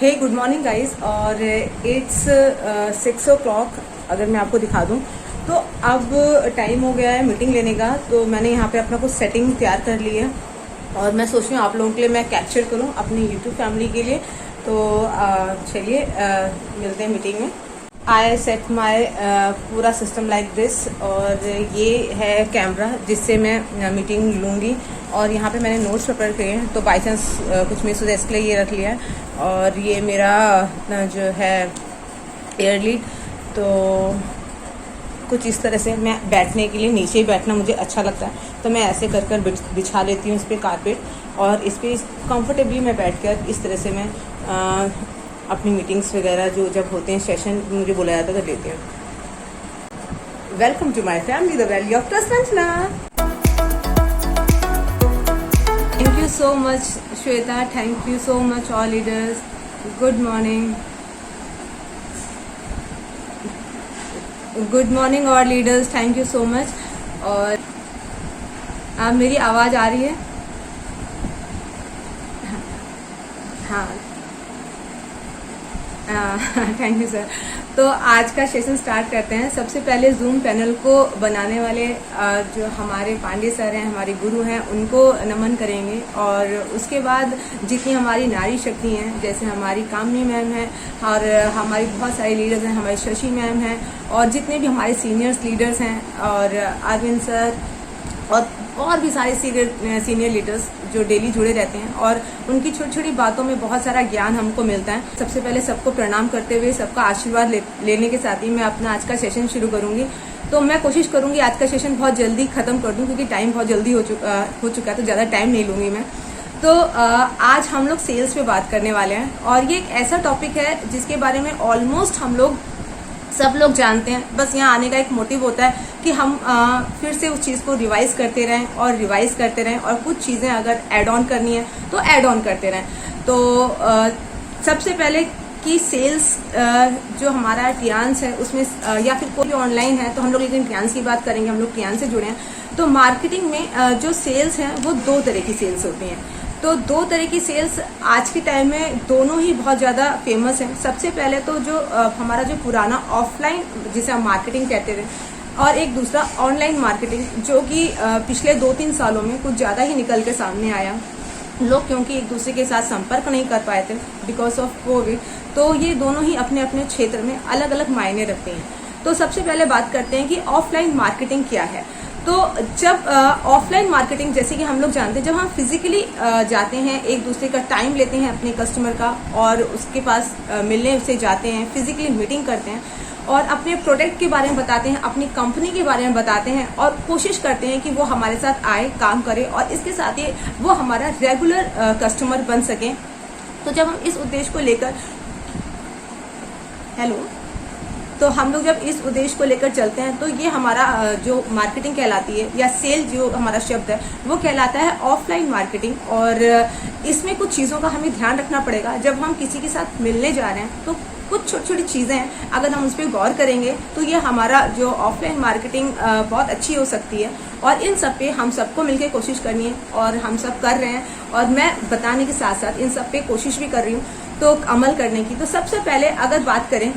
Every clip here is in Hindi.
हे गुड मॉर्निंग गाइस। और इट्स 6 o'clock। अगर मैं आपको दिखा दूं तो अब टाइम हो गया है मीटिंग लेने का। तो मैंने यहाँ पे अपना कुछ सेटिंग तैयार कर ली है और मैं सोच रही हूँ आप लोगों के लिए मैं कैप्चर करूँ अपनी यूट्यूब फैमिली के लिए। तो चलिए मिलते हैं मीटिंग में। आई सेट माई पूरा सिस्टम लाइक दिस, और ये है कैमरा जिससे मैं मीटिंग लूँगी। और यहाँ पे मैंने नोट्स प्रिपेयर किए हैं, तो बाई चांस कुछ मिस हो जाए इसके लिए ये रख लिया है। और ये मेरा जो है एयर लीड, तो कुछ इस तरह से मैं बैठने के लिए नीचे ही बैठना मुझे अच्छा लगता है, तो मैं ऐसे कर कर बिछा लेती हूँ इस पर कारपेट, और इस पर कंफर्टेबली मैं बैठकर इस तरह से मैं अपनी मीटिंग्स वगैरह जो जब होते हैं सेशन मुझे बुलाया जाता है तो लेते हैं। Welcome to my family the valley of trust Anjana. Thank you so much Shweta, thank you so much all leaders. Good morning, good morning all leaders, thank you so much. और आप मेरी आवाज़ आ रही है? हाँ, थैंक यू सर। तो आज का सेशन स्टार्ट करते हैं। सबसे पहले जूम पैनल को बनाने वाले जो हमारे पांडे सर हैं, हमारे गुरु हैं, उनको नमन करेंगे। और उसके बाद जितनी हमारी नारी शक्ति हैं, जैसे हमारी कामनी मैम है और हमारी बहुत सारे लीडर्स हैं, हमारी शशि मैम हैं, और जितने भी हमारे सीनियर्स लीडर्स हैं, और अरविंद सर और भी सारे सीनियर लीडर्स जो डेली जुड़े रहते हैं, और उनकी छोटी छोटी बातों में बहुत सारा ज्ञान हमको मिलता है। सबसे पहले सबको प्रणाम करते हुए सबका आशीर्वाद लेने के साथ ही मैं अपना आज का सेशन शुरू करूंगी। तो मैं कोशिश करूंगी आज का सेशन बहुत जल्दी खत्म कर दूं, क्योंकि टाइम बहुत जल्दी हो चुका है, तो ज़्यादा टाइम नहीं लूंगी मैं। तो आज हम लोग सेल्स पे बात करने वाले हैं, और ये एक ऐसा टॉपिक है जिसके बारे में ऑलमोस्ट हम लोग सब लोग जानते हैं। बस यहाँ आने का एक मोटिव होता है कि हम फिर से उस चीज़ को रिवाइज करते रहें और रिवाइज करते रहें, और कुछ चीज़ें अगर ऐड ऑन करनी है तो ऐड ऑन करते रहें। तो सबसे पहले कि सेल्स जो हमारा ट्रियांस है उसमें या फिर कोई ऑनलाइन है, तो हम लोग लेकिन ट्रियांस की बात करेंगे, हम लोग ट्रियांस से जुड़े हैं। तो मार्केटिंग में जो सेल्स हैं वो दो तरह की सेल्स होती हैं। तो दो तरह की सेल्स आज के टाइम में दोनों ही बहुत ज़्यादा फेमस हैं। सबसे पहले तो जो हमारा जो पुराना ऑफलाइन जिसे हम मार्केटिंग कहते थे, और एक दूसरा ऑनलाइन मार्केटिंग, जो कि पिछले 2-3 सालों में कुछ ज़्यादा ही निकल के सामने आया। लोग क्योंकि एक दूसरे के साथ संपर्क नहीं कर पाए थे बिकॉज ऑफ कोविड, तो ये दोनों ही अपने अपने क्षेत्र में अलग अलग मायने रखते हैं। तो सबसे पहले बात करते हैं कि ऑफलाइन मार्केटिंग क्या है। तो जब ऑफलाइन मार्केटिंग, जैसे कि हम लोग जानते हैं, जब हम फिजिकली जाते हैं, एक दूसरे का टाइम लेते हैं अपने कस्टमर का, और उसके पास मिलने से जाते हैं, फिजिकली मीटिंग करते हैं, और अपने प्रोडक्ट के बारे में बताते हैं, अपनी कंपनी के बारे में बताते हैं, और कोशिश करते हैं कि वो हमारे साथ आए, काम करे, और इसके साथ ही वो हमारा रेगुलर कस्टमर बन सके। तो जब हम इस उद्देश्य को लेकर तो हम लोग जब इस उद्देश्य को लेकर चलते हैं, तो ये हमारा जो मार्केटिंग कहलाती है, या सेल जो हमारा शब्द है, वो कहलाता है ऑफलाइन मार्केटिंग। और इसमें कुछ चीज़ों का हमें ध्यान रखना पड़ेगा। जब हम किसी के साथ मिलने जा रहे हैं तो कुछ छोटी छोटी चीज़ें हैं, अगर हम उस पर गौर करेंगे तो ये हमारा जो ऑफलाइन मार्केटिंग बहुत अच्छी हो सकती है। और इन सब पे हम सबको मिलकर कोशिश करनी है, और हम सब कर रहे हैं, और मैं बताने के साथ साथ इन सब पे कोशिश भी कर रही हूँ तो अमल करने की। तो सबसे पहले अगर बात करें,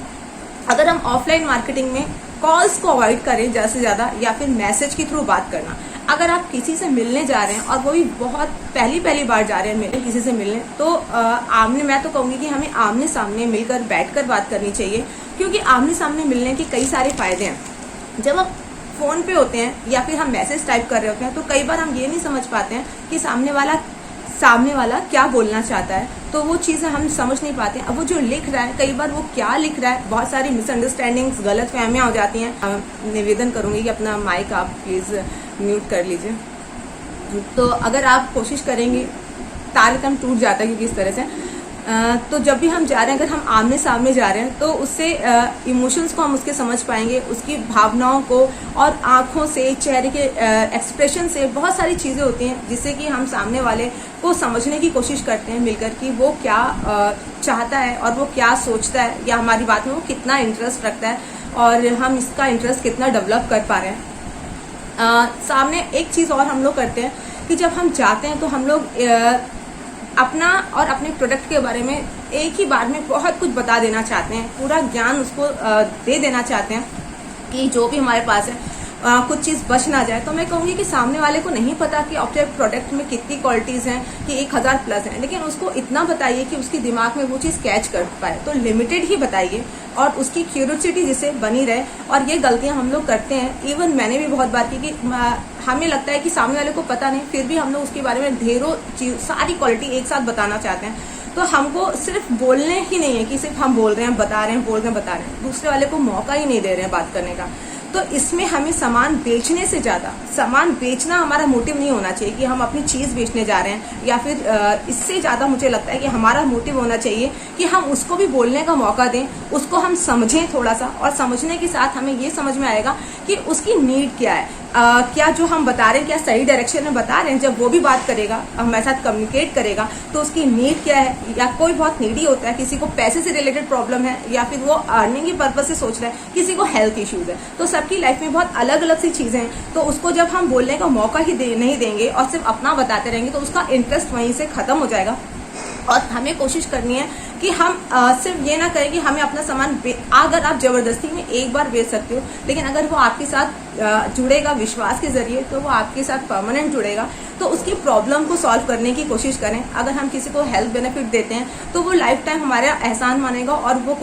अगर हम ऑफलाइन मार्केटिंग में कॉल्स को अवॉइड करें ज़्यादा से ज़्यादा, या फिर मैसेज के थ्रू बात करना। अगर आप किसी से मिलने जा रहे हैं, और वो भी बहुत पहली बार जा रहे हैं किसी से मिलने, तो मैं तो कहूँगी कि हमें आमने सामने मिलकर बैठकर बात करनी चाहिए, क्योंकि आमने सामने मिलने के कई सारे फायदे हैं। जब हम फ़ोन पे होते हैं या फिर हम मैसेज टाइप कर रहे होते हैं, तो कई बार हम ये नहीं समझ पाते हैं कि सामने वाला क्या बोलना चाहता है, तो वो चीज़ें हम समझ नहीं पाते। अब वो जो लिख रहा है, कई बार वो क्या लिख रहा है, बहुत सारी मिसअंडरस्टैंडिंग्स, गलत फहमियाँ हो जाती हैं। निवेदन करूँगी कि अपना माइक आप प्लीज़ म्यूट कर लीजिए। तो अगर आप कोशिश करेंगे, तारतम टूट जाता है क्योंकि इस तरह से। तो जब भी हम जा रहे हैं, अगर हम आमने सामने जा रहे हैं, तो उससे इमोशंस को हम उसके समझ पाएंगे, उसकी भावनाओं को, और आँखों से, चेहरे के एक्सप्रेशन से बहुत सारी चीज़ें होती हैं जिससे कि हम सामने वाले को समझने की कोशिश करते हैं मिलकर कि वो क्या चाहता है, और वो क्या सोचता है, या हमारी बात में वो कितना इंटरेस्ट रखता है, और हम इसका इंटरेस्ट कितना डेवलप कर पा रहे हैं। सामने एक चीज़ और हम लोग करते हैं कि जब हम जाते हैं तो हम लोग अपना और अपने प्रोडक्ट के बारे में एक ही बार में बहुत कुछ बता देना चाहते हैं, पूरा ज्ञान उसको दे देना चाहते हैं कि जो भी हमारे पास है कुछ चीज़ बच ना जाए। तो मैं कहूँगी कि सामने वाले को नहीं पता कि आपके प्रोडक्ट में कितनी क्वालिटीज़ हैं, कि 1000 प्लस हैं, लेकिन उसको इतना बताइए कि उसके दिमाग में वो चीज़ कैच कर पाए। तो लिमिटेड ही बताइए और उसकी क्यूरियोसिटी जिसे बनी रहे। और ये गलतियां हम लोग करते हैं, इवन मैंने भी बहुत बार की कि हमें लगता है कि सामने वाले को पता नहीं, फिर भी हम लोग उसके बारे में ढेरों चीज सारी क्वालिटी एक साथ बताना चाहते हैं। तो हमको सिर्फ बोलने ही नहीं है कि सिर्फ हम बोल रहे हैं, बता रहे हैं, बोल रहे हैं, बता रहे हैं, दूसरे वाले को मौका ही नहीं दे रहे हैं बात करने का। तो इसमें हमें सामान बेचने से ज्यादा, सामान बेचना हमारा मोटिव नहीं होना चाहिए कि हम अपनी चीज बेचने जा रहे हैं, या फिर इससे ज्यादा मुझे लगता है कि हमारा मोटिव होना चाहिए कि हम उसको भी बोलने का मौका दें, उसको हम समझें थोड़ा सा, और समझने के साथ हमें ये समझ में आएगा कि उसकी नीड क्या है। क्या जो हम बता रहे हैं क्या सही डायरेक्शन में बता रहे हैं। जब वो भी बात करेगा, हमारे साथ कम्युनिकेट करेगा, तो उसकी नीड क्या है। या कोई बहुत नीडी होता है, किसी को पैसे से रिलेटेड प्रॉब्लम है, या फिर वो अर्निंग के पर्पज से सोच रहा है, किसी को हेल्थ इश्यूज है। तो सबकी लाइफ में बहुत अलग अलग सी चीजें हैं। तो उसको जब हम बोलने का मौका ही नहीं देंगे और सिर्फ अपना बताते रहेंगे, तो उसका इंटरेस्ट वहीं से खत्म हो जाएगा। और हमें कोशिश करनी है कि हम सिर्फ ये ना करें कि हमें अपना सामान अगर आप जबरदस्ती में एक बार बेच सकते हो, लेकिन अगर वो आपके साथ जुड़ेगा विश्वास के जरिए, तो वो आपके साथ परमानेंट जुड़ेगा। तो उसकी प्रॉब्लम को सॉल्व करने की कोशिश करें। अगर हम किसी को हेल्थ बेनिफिट देते हैं, तो वो लाइफ टाइम हमारा एहसान मानेगा, और वो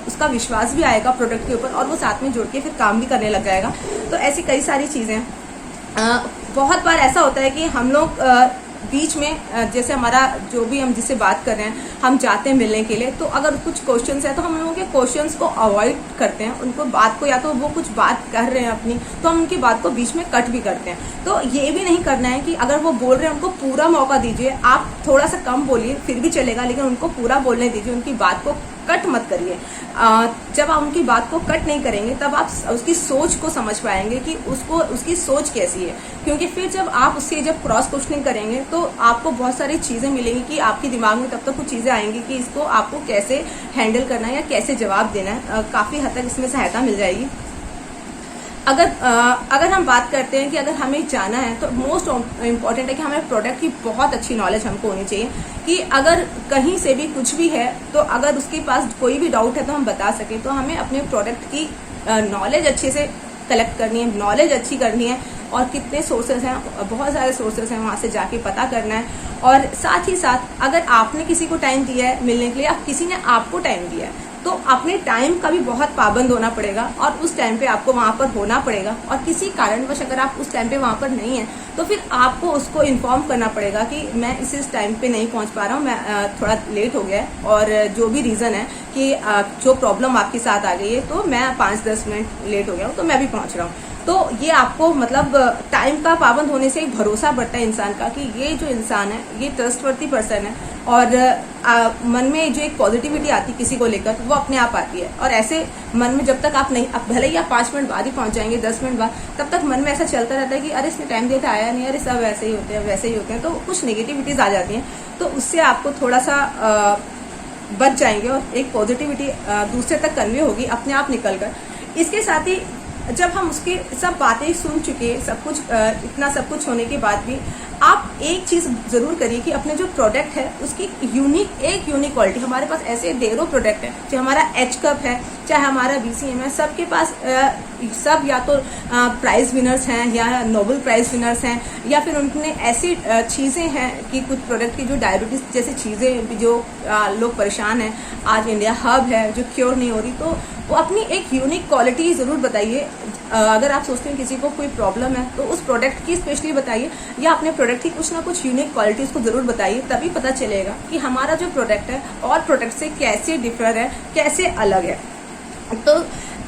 उसका विश्वास भी आएगा प्रोडक्ट के ऊपर, और वो साथ में जुड़ के फिर काम भी करने लग जाएगा। तो ऐसी कई सारी चीजें बहुत बार ऐसा होता है कि हम लोग बीच में जैसे हमारा जो भी हम जिससे बात कर रहे हैं, हम जाते हैं मिलने के लिए, तो अगर कुछ क्वेश्चंस है तो हम लोगों के क्वेश्चंस को अवॉइड करते हैं, उनको बात को, या तो वो कुछ बात कर रहे हैं अपनी, तो हम उनकी बात को बीच में कट भी करते हैं। तो ये भी नहीं करना है कि अगर वो बोल रहे हैं उनको पूरा मौका दीजिए। आप थोड़ा सा कम बोलिए फिर भी चलेगा, लेकिन उनको पूरा बोलने दीजिए, उनकी बात को कट मत करिए। जब आप उनकी बात को कट नहीं करेंगे, तब आप उसकी सोच को समझ पाएंगे कि उसकी सोच कैसी है। क्योंकि फिर जब आप उससे क्रॉस क्वेश्चनिंग करेंगे, तो आपको बहुत सारी चीजें मिलेंगी कि आपके दिमाग में तब तक कुछ चीजें आएंगी कि इसको आपको कैसे हैंडल करना है या कैसे जवाब देना है। काफी हद तक इसमें सहायता मिल जाएगी। अगर हम बात करते हैं कि अगर हमें जाना है, तो मोस्ट इम्पॉर्टेंट है कि हमें प्रोडक्ट की बहुत अच्छी नॉलेज हमको होनी चाहिए, कि अगर कहीं से भी कुछ भी है, तो अगर उसके पास कोई भी डाउट है तो हम बता सकें। तो हमें अपने प्रोडक्ट की नॉलेज अच्छे से कलेक्ट करनी है, नॉलेज अच्छी करनी है, और कितने सोर्सेज हैं, बहुत सारे सोर्सेज हैं, वहाँ से जाके पता करना है। और साथ ही साथ अगर आपने किसी को टाइम दिया है मिलने के लिए, आप किसी ने आपको टाइम दिया है, तो अपने टाइम का भी बहुत पाबंद होना पड़ेगा, और उस टाइम पे आपको वहां पर होना पड़ेगा। और किसी कारणवश अगर आप उस टाइम पे वहां पर नहीं है, तो फिर आपको उसको इन्फॉर्म करना पड़ेगा कि मैं इस टाइम पे नहीं पहुंच पा रहा हूँ, मैं थोड़ा लेट हो गया है, और जो भी रीजन है कि जो प्रॉब्लम आपके साथ आ गई है, तो मैं 5-10 मिनट लेट हो गया हूँ, तो मैं भी पहुंच रहा हूँ। तो ये आपको मतलब टाइम का पाबंद होने से एक भरोसा बढ़ता है इंसान का कि ये जो इंसान है ये ट्रस्टवर्थी पर्सन है, और मन में जो एक पॉजिटिविटी आती है किसी को लेकर, वो अपने आप आती है। और ऐसे मन में जब तक आप नहीं, भले ही आप 5 मिनट बाद ही पहुंच जाएंगे, 10 मिनट बाद, तब तक मन में ऐसा चलता रहता है कि अरे इसने टाइम दिया था आया नहीं, अरे सब वैसे ही होते हैं वैसे ही होते हैं। तो कुछ नेगेटिविटीज आ जाती हैं, तो उससे आपको थोड़ा सा बच जाएंगे, और एक पॉजिटिविटी दूसरे तक कन्वे होगी अपने आप निकल कर। इसके साथ ही जब हम उसकी सब बातें सुन चुके, सब कुछ इतना सब कुछ होने के बाद भी आप एक चीज जरूर करिए कि अपने जो प्रोडक्ट है उसकी यूनिक क्वालिटी, हमारे पास ऐसे ढेरों प्रोडक्ट है, चाहे हमारा एच कप है, चाहे हमारा BCM है, सबके पास सब या तो प्राइज विनर्स हैं या नोबेल प्राइज विनर्स हैं, या फिर उनने ऐसी चीजें हैं कि कुछ प्रोडक्ट की जो डायबिटीज जैसी चीजें जो लोग परेशान हैं, आज इंडिया हब है जो क्योर नहीं हो रही। तो वो अपनी एक यूनिक क्वालिटी जरूर बताइए। अगर आप सोचते हैं किसी को कोई प्रॉब्लम है, तो उस प्रोडक्ट की स्पेशली बताइए, या अपने प्रोडक्ट की कुछ ना कुछ यूनिक क्वालिटी उसको जरूर बताइए। तभी पता चलेगा कि हमारा जो प्रोडक्ट है और प्रोडक्ट से कैसे डिफर है, कैसे अलग है। तो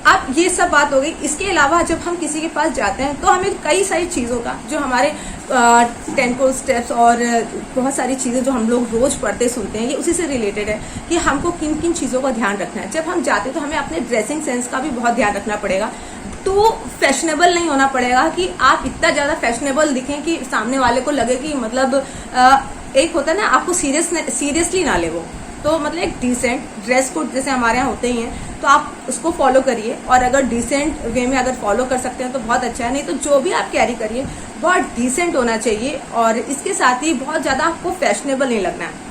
अब ये सब बात हो गई। इसके अलावा जब हम किसी के पास जाते हैं, तो हमें कई सारी चीज़ों का, जो हमारे 10 कोर स्टेप्स और बहुत सारी चीज़ें जो हम लोग रोज पढ़ते सुनते हैं, ये उसी से रिलेटेड है कि हमको किन किन चीज़ों का ध्यान रखना है। जब हम जाते हैं तो हमें अपने ड्रेसिंग सेंस का भी बहुत ध्यान रखना पड़ेगा। तो फैशनेबल नहीं होना पड़ेगा कि आप इतना ज़्यादा फैशनेबल दिखें कि सामने वाले को लगे कि मतलब एक होता है ना, आपको सीरियसली ना ले वो। तो मतलब एक डिसेंट ड्रेस कोड जैसे हमारे यहाँ होते ही हैं, तो आप उसको फॉलो करिए। और अगर डिसेंट वे में अगर फॉलो कर सकते हैं तो बहुत अच्छा है, नहीं तो जो भी आप कैरी करिए बहुत डिसेंट होना चाहिए। और इसके साथ ही बहुत ज़्यादा आपको फैशनेबल नहीं लगना है।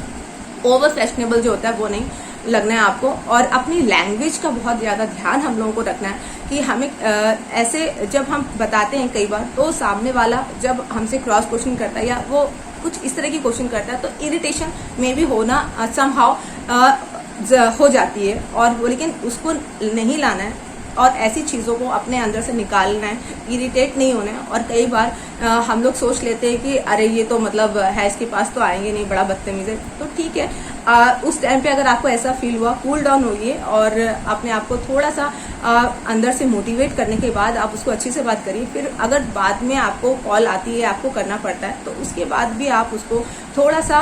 ओवर फैशनेबल जो होता है वो नहीं लगना है आपको। और अपनी लैंग्वेज का बहुत ज़्यादा ध्यान हम लोगों को रखना है कि हमें ऐसे जब हम बताते हैं कई बार, तो सामने वाला जब हमसे क्रॉस क्वेश्चन करता है या वो कुछ इस तरह की क्वेश्चन करता है, तो इरिटेशन में भी होना समहाउ हो जाती है, और वो लेकिन उसको नहीं लाना है और ऐसी चीज़ों को अपने अंदर से निकालना है, इरिटेट नहीं होना है। और कई बार हम लोग सोच लेते हैं कि अरे ये तो मतलब है, इसके पास तो आएंगे नहीं, बड़ा बदतमीज है, तो ठीक है। उस टाइम पे अगर आपको ऐसा फील हुआ, कूल डाउन होइए और अपने आप को थोड़ा सा अंदर से मोटिवेट करने के बाद आप उसको अच्छे से बात करिए। फिर अगर बाद में आपको कॉल आती है, आपको करना पड़ता है, तो उसके बाद भी आप उसको थोड़ा सा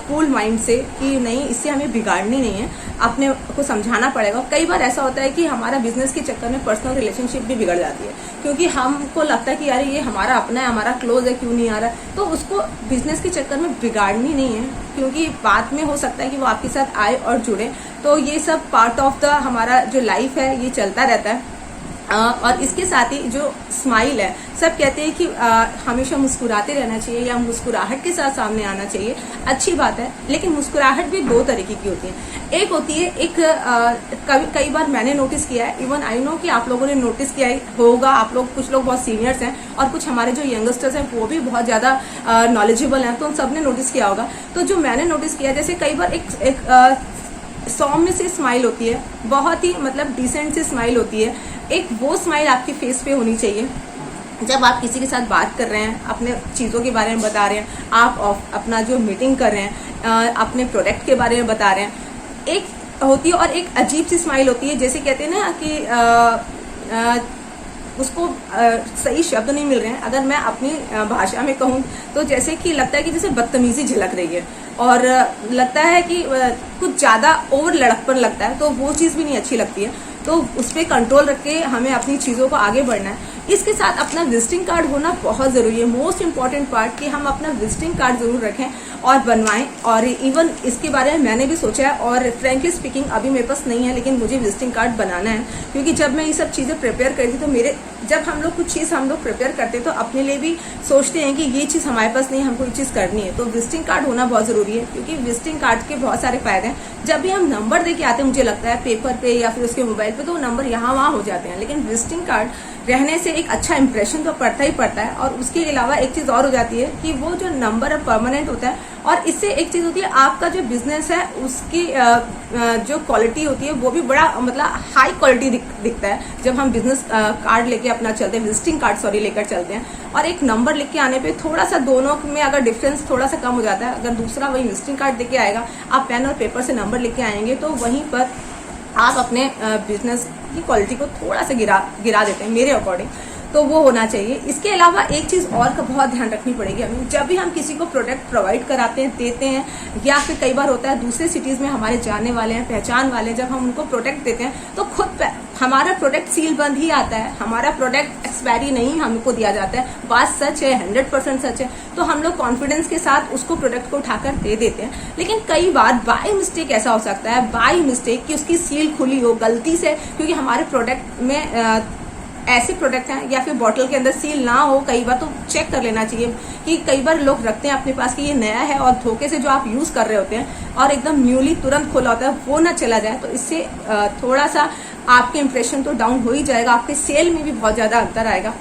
कूल माइंड से कि नहीं, इससे हमें बिगाड़नी नहीं है, अपने को समझाना पड़ेगा। कई बार ऐसा होता है कि हमारा बिजनेस के चक्कर में पर्सनल रिलेशनशिप भी बिगड़ जाती है, क्योंकि हमको लगता है कि यार ये हमारा अपना है, हमारा क्लोज है, क्यों नहीं आ रहा है। तो उसको बिजनेस के चक्कर में बिगाड़नी नहीं है, क्योंकि बाद में हो सकता है कि वो आपके साथ आए और जुड़े। तो ये सब पार्ट ऑफ द हमारा जो लाइफ है, ये चलता रहता है। और इसके साथ ही जो स्माइल है, सब कहते हैं कि हमेशा मुस्कुराते रहना चाहिए या मुस्कुराहट के साथ सामने आना चाहिए, अच्छी बात है। लेकिन मुस्कुराहट भी दो तरीके की होती है। एक होती है, कई बार मैंने नोटिस किया है, इवन आई नो कि आप लोगों ने नोटिस किया होगा, आप लोग कुछ लोग बहुत सीनियर्स हैं और कुछ हमारे जो यंगस्टर्स हैं वो भी बहुत ज़्यादा नॉलेजेबल हैं, तो उन सब ने नोटिस किया होगा। तो जो मैंने नोटिस किया, जैसे कई बार एक सौम्य सी स्माइल होती है, बहुत ही मतलब डिसेंट सी स्माइल होती है, एक वो स्माइल आपके फेस पे होनी चाहिए जब आप किसी के साथ बात कर रहे हैं, अपने चीज़ों के बारे में बता रहे हैं, आप अपना जो मीटिंग कर रहे हैं, अपने प्रोडक्ट के बारे में बता रहे हैं, एक होती है। और एक अजीब सी स्माइल होती है, जैसे कहते हैं ना कि उसको सही शब्द नहीं मिल रहे हैं, अगर मैं अपनी भाषा में कहूँ तो जैसे कि लगता है कि जैसे बदतमीजी झलक रही है और लगता है कि कुछ ज़्यादा ओवर लड़कपन लगता है, तो वो चीज़ भी नहीं अच्छी लगती है। तो उस पर कंट्रोल रख के हमें अपनी चीज़ों को आगे बढ़ना है। इसके साथ अपना विजिटिंग कार्ड होना बहुत ज़रूरी है, मोस्ट इम्पॉर्टेंट पार्ट, कि हम अपना विजिटिंग कार्ड ज़रूर रखें और बनवाएं। और इवन इसके बारे में मैंने भी सोचा है, और फ्रेंकली स्पीकिंग अभी मेरे पास नहीं है, लेकिन मुझे विजिटिंग कार्ड बनाना है। क्योंकि जब मैं ये सब चीज़ें प्रिपेयर करती तो जब हम लोग कुछ चीज़ हम लोग प्रिपेयर करते तो अपने लिए भी सोचते हैं कि ये चीज़ हमारे पास नहीं, हमको ये चीज़ करनी है, तो विजिटिंग कार्ड होना बहुत ज़रूरी है। क्योंकि विजिटिंग कार्ड के बहुत सारे फायदे हैं। जब भी हम नंबर दे के आते हैं, मुझे लगता है पेपर पे या फिर उसके मोबाइल पे, तो नंबर यहाँ वहाँ हो जाते हैं, लेकिन विजिटिंग कार्ड रहने से एक अच्छा इंप्रेशन तो पड़ता ही पड़ता है। और उसके अलावा एक चीज़ और हो जाती है कि वो जो नंबर है परमानेंट होता है, और इससे एक चीज़ होती है, आपका जो बिजनेस है उसकी जो क्वालिटी होती है वो भी बड़ा मतलब हाई क्वालिटी दिखता है जब हम बिजनेस कार्ड लेके अपना चलते हैं, विजिटिंग कार्ड लेकर चलते हैं। और एक नंबर लिख के आने पे थोड़ा सा दोनों में अगर डिफरेंस थोड़ा सा कम हो जाता है, अगर दूसरा वही विजिटिंग कार्ड लेके आएगा, आप पेन और पेपर से नंबर लिख के आएंगे, तो वहीं पर आप अपने बिजनेस की क्वालिटी को थोड़ा सा गिरा देते हैं मेरे अकॉर्डिंग। तो वो होना चाहिए। इसके अलावा एक चीज़ और का बहुत ध्यान रखनी पड़ेगी हमें, जब भी हम किसी को प्रोडक्ट प्रोवाइड कराते हैं, देते हैं, या फिर कई बार होता है दूसरे सिटीज़ में हमारे जानने वाले हैं, पहचान वाले हैं, जब हम उनको प्रोडक्ट देते हैं तो खुद हमारा प्रोडक्ट सील बंद ही आता है, हमारा प्रोडक्ट एक्सपायरी नहीं हमको दिया जाता है। बात सच है, 100% सच है। तो हम लोग कॉन्फिडेंस के साथ उसको प्रोडक्ट को उठाकर दे देते हैं। लेकिन कई बार बाय मिस्टेक ऐसा हो सकता है, बाय मिस्टेक कि उसकी सील खुली हो गलती से, क्योंकि हमारे प्रोडक्ट में ऐसे प्रोडक्ट हैं या फिर बॉटल के अंदर सील ना हो, कई बार तो चेक कर लेना चाहिए। कि कई बार लोग रखते हैं अपने पास कि ये नया है, और धोखे से जो आप यूज कर रहे होते हैं और एकदम न्यूली तुरंत खोला होता है, वो ना चला जाए। तो इससे थोड़ा सा आपके इंप्रेशन तो डाउन हो ही जाएगा, आपके सेल में भी बहुत ज्यादा अंतर आएगा,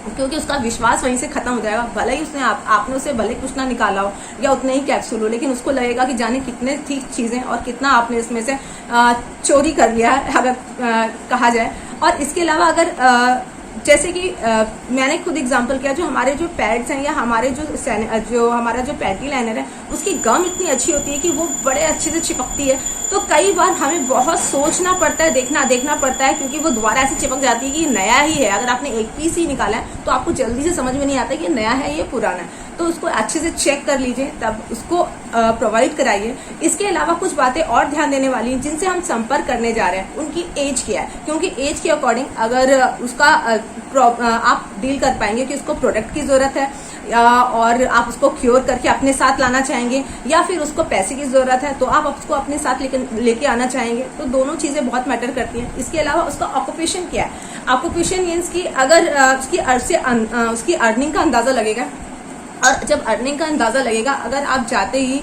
क्योंकि उसका विश्वास वहीं से खत्म हो जाएगा। भले ही आपने उसे भले कुछ ना निकाला हो या उतने ही कैप्सूल हो, लेकिन उसको लगेगा कि जाने कितने ठीक चीजें और कितना आपने इसमें से चोरी कर लिया है, अगर कहा जाए। और इसके अलावा अगर जैसे कि मैंने खुद एग्जांपल किया, जो हमारे जो पैड्स हैं या हमारे जो हमारा जो पैटी लाइनर है, उसकी गम इतनी अच्छी होती है कि वो बड़े अच्छे से चिपकती है। तो कई बार हमें बहुत सोचना पड़ता है, देखना पड़ता है, क्योंकि वो दोबारा ऐसे चिपक जाती है कि नया ही है। अगर आपने एक पीस ही निकाला है तो आपको जल्दी से समझ में नहीं आता कि नया है ये पुराना है। तो उसको अच्छे से चेक कर लीजिए, तब उसको प्रोवाइड कराइए। इसके अलावा कुछ बातें और ध्यान देने वाली हैं, जिनसे हम संपर्क करने जा रहे हैं, उनकी एज क्या है, क्योंकि एज के अकॉर्डिंग अगर उसका आप डील कर पाएंगे कि उसको प्रोडक्ट की जरूरत है और आप उसको क्योर करके अपने साथ लाना चाहेंगे, या फिर उसको पैसे की जरूरत है तो आप उसको अपने साथ लेके आना चाहेंगे, तो दोनों चीजें बहुत मैटर करती हैं। इसके अलावा उसका ऑक्यूपेशन क्या है, ऑक्यूपेशन मीन्स की अगर उसकी अर्निंग का अंदाजा लगेगा, और जब अर्निंग का अंदाजा लगेगा, अगर आप जाते ही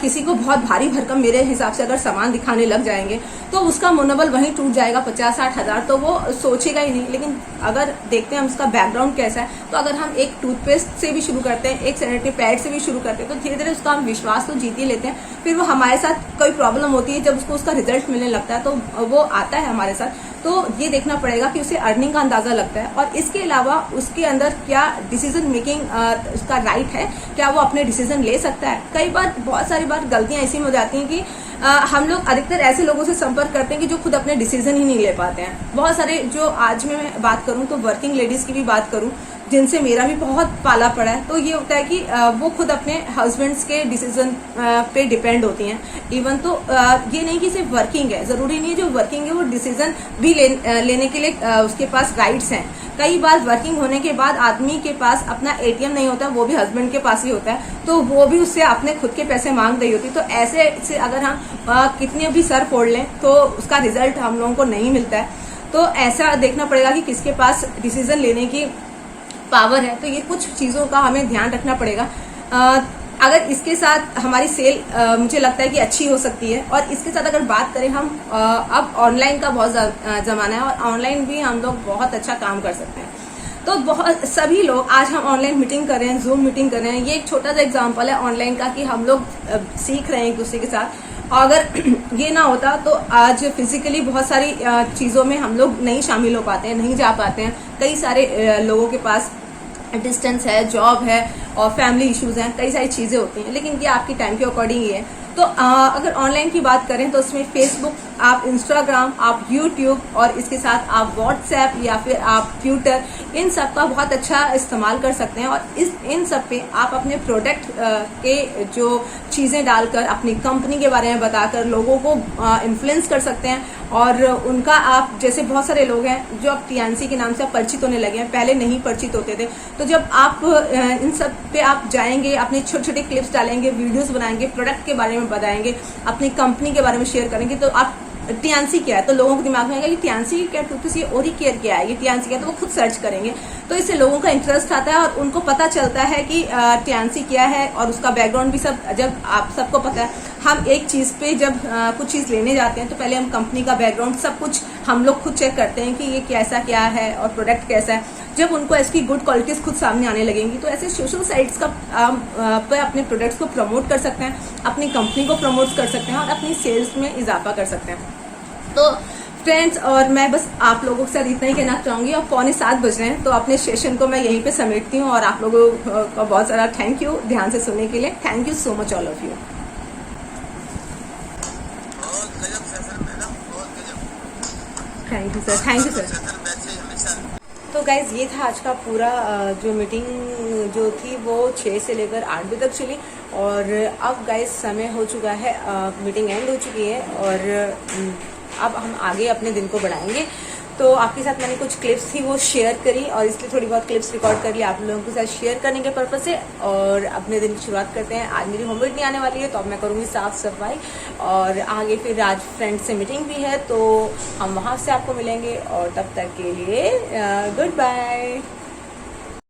किसी को बहुत भारी भरकम मेरे हिसाब से अगर सामान दिखाने लग जाएंगे तो उसका मनोबल वहीं टूट जाएगा। 50-60 हजार तो वो सोचेगा ही नहीं। लेकिन अगर देखते हैं हम उसका बैकग्राउंड कैसा है, तो अगर हम एक टूथपेस्ट से भी शुरू करते हैं, एक सैनिटरी पैड से भी शुरू करते हैं, तो धीरे धीरे उसका हम विश्वास तो जीत ही लेते हैं। फिर वो हमारे साथ कोई प्रॉब्लम होती है, जब उसको उसका रिजल्ट मिलने लगता है तो वो आता है हमारे साथ। तो ये देखना पड़ेगा कि उसे अर्निंग का अंदाजा लगता है, और इसके अलावा उसके अंदर क्या डिसीजन मेकिंग उसका राइट है, क्या वो अपने डिसीजन ले सकता है। कई बार बहुत सारी बार गलतियां ऐसी हो जाती हैं कि हम लोग अधिकतर ऐसे लोगों से संपर्क करते हैं कि जो खुद अपने डिसीजन ही नहीं ले पाते हैं। बहुत सारे जो आज मैं बात करूं तो वर्किंग लेडीज की भी बात करूं, जिनसे मेरा भी बहुत पाला पड़ा है, तो ये होता है कि वो खुद अपने हस्बैंड्स के डिसीजन पे डिपेंड होती हैं। इवन तो ये नहीं कि सिर्फ वर्किंग है, जरूरी नहीं है जो वर्किंग है वो डिसीजन भी लेने के लिए उसके पास राइट्स हैं। कई बार वर्किंग होने के बाद आदमी के पास अपना एटीएम नहीं होता, वो भी हस्बैंड के पास ही होता है, तो वो भी उससे अपने खुद के पैसे मांग रही होती। तो ऐसे से अगर हम कितने भी सर फोड़ लें तो उसका रिजल्ट हम लोगों को नहीं मिलता है। तो ऐसा देखना पड़ेगा कि किसके पास डिसीजन लेने की पावर है। तो ये कुछ चीजों का हमें ध्यान रखना पड़ेगा। अगर इसके साथ हमारी सेल मुझे लगता है कि अच्छी हो सकती है। और इसके साथ अगर बात करें हम अब ऑनलाइन का बहुत जमाना है, और ऑनलाइन भी हम लोग बहुत अच्छा काम कर सकते हैं। तो बहुत सभी लोग आज हम ऑनलाइन मीटिंग कर रहे हैं, जूम मीटिंग कर रहे हैं। ये एक छोटा सा एग्जांपल है ऑनलाइन का कि हम लोग सीख रहे हैं एक दूसरे के साथ। और अगर ये ना होता तो आज फिजिकली बहुत सारी चीजों में हम लोग नहीं शामिल हो पाते हैं, नहीं जा पाते हैं। कई सारे लोगों के पास डिस्टेंस है, जॉब है और फैमिली इश्यूज हैं, कई सारी चीजें होती हैं। लेकिन ये आपकी टाइम के अकॉर्डिंग ही है। तो अगर ऑनलाइन की बात करें तो उसमें फेसबुक, आप इंस्टाग्राम, आप यूट्यूब, और इसके साथ आप व्हाट्सएप या फिर आप ट्विटर, इन सब का बहुत अच्छा इस्तेमाल कर सकते हैं। और इन सब पे आप अपने प्रोडक्ट के जो चीजें डालकर अपनी कंपनी के बारे में बताकर लोगों को इन्फ्लुएंस कर सकते हैं। और उनका आप जैसे बहुत सारे लोग हैं जो अब टीएनसी के नाम से परिचित होने लगे हैं, पहले नहीं परिचित होते थे। तो जब आप इन सब पे आप जाएंगे, अपने छोटे छोटे क्लिप्स डालेंगे, वीडियोस बनाएंगे, प्रोडक्ट के बारे में बताएंगे, अपनी कंपनी के बारे में शेयर करेंगे, तो आप टियानसी क्या है, तो लोगों के दिमाग में आएगा कि टियानसी क्या टूथपेस्ट, ये ओरी केयर क्या है, ये टियानसी क्या है, तो वो खुद सर्च करेंगे। तो इससे लोगों का इंटरेस्ट आता है और उनको पता चलता है कि टियानसी क्या है, और उसका बैकग्राउंड भी सब जब आप सबको पता है। हम एक चीज पे जब कुछ चीज लेने जाते हैं तो पहले हम कंपनी का बैकग्राउंड सब कुछ हम लोग खुद चेक करते हैं कि ये कैसा क्या है और प्रोडक्ट कैसा है। जब उनको इसकी गुड क्वालिटीज खुद सामने आने लगेंगी तो ऐसे सोशल साइट्स का पे अपने प्रोडक्ट्स को प्रमोट कर सकते हैं, अपनी कंपनी को प्रमोट कर सकते हैं और अपनी सेल्स में इजाफा कर सकते हैं। तो फ्रेंड्स, और मैं बस आप लोगों के साथ इतना ही कहना चाहूंगी। और 6:45 बज रहे हैं, तो अपने सेशन को मैं यहीं पे समेटती हूँ। और आप लोगों का बहुत सारा थैंक यू ध्यान से सुनने के लिए। Thank you so much all of you. Thank you sir, thank you sir. तो गाइज ये था आज का पूरा जो मीटिंग जो थी वो 6 से लेकर 8 बजे तक चली। और अब गाइज समय हो चुका है, मीटिंग एंड हो चुकी है और अब हम आगे अपने दिन को बढ़ाएंगे। तो आपके साथ मैंने कुछ क्लिप्स थी वो शेयर करी, और इसलिए थोड़ी बहुत क्लिप्स रिकॉर्ड कर ली आप लोगों के साथ शेयर करने के पर्पज से। और अपने दिन की शुरुआत करते हैं। आज मेरी होमवर्क नहीं आने वाली है, तो अब मैं करूँगी साफ सफाई। और आगे फिर आज फ्रेंड से मीटिंग भी है, तो हम वहाँ से आपको मिलेंगे। और तब तक के लिए गुड बाय।